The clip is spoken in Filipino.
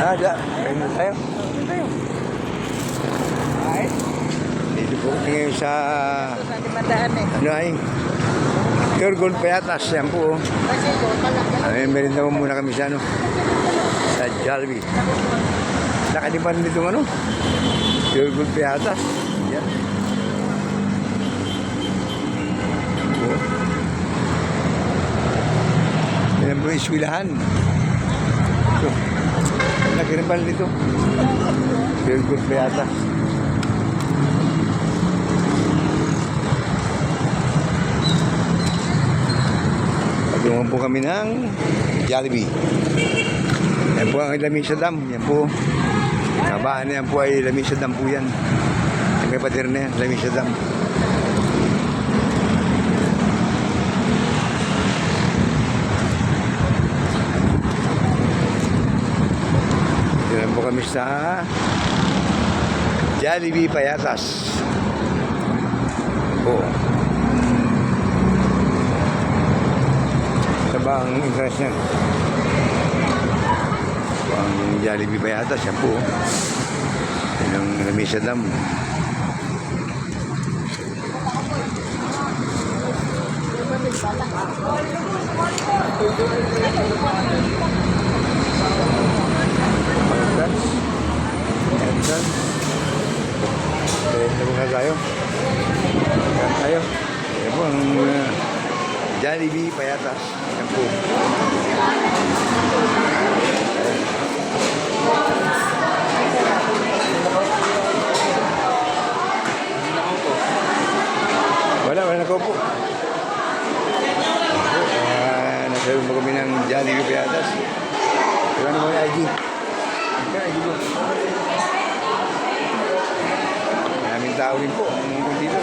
Kain na tayo. Dito po ngayon sa ano ay Pure Gold Payatas. Yan po. Merinda mo muna kami sa ano sa Jollibee. Nakalipan dito ano Pure Gold Payatas. Yan. Yan po yung iswilahan. Ito. Nakiripan dito. Pure Gold Payatas. Pagtungan po kami ng Jollibee. Yan po ang Lamesa Dam. Yan po. Kabaan na yan po ay Lamesa Dam po yan. Ang kapatir na yan, Lamesa Dam. Yan po kami sa Jollibee Payatas. Po. Sa ang interest niyan. Ang Jollibee Payatas, yan po. Yan ang Lamesa Dam. Entrance. Nabuka tayo. Yan po ang Jollibee Payatas. Yan po. Wala nakaupo. Nasabi mo kami ng Jollibee Payatas. Pero ano mo yung IG? IG mo. Maraming tao rin po. Ang dito.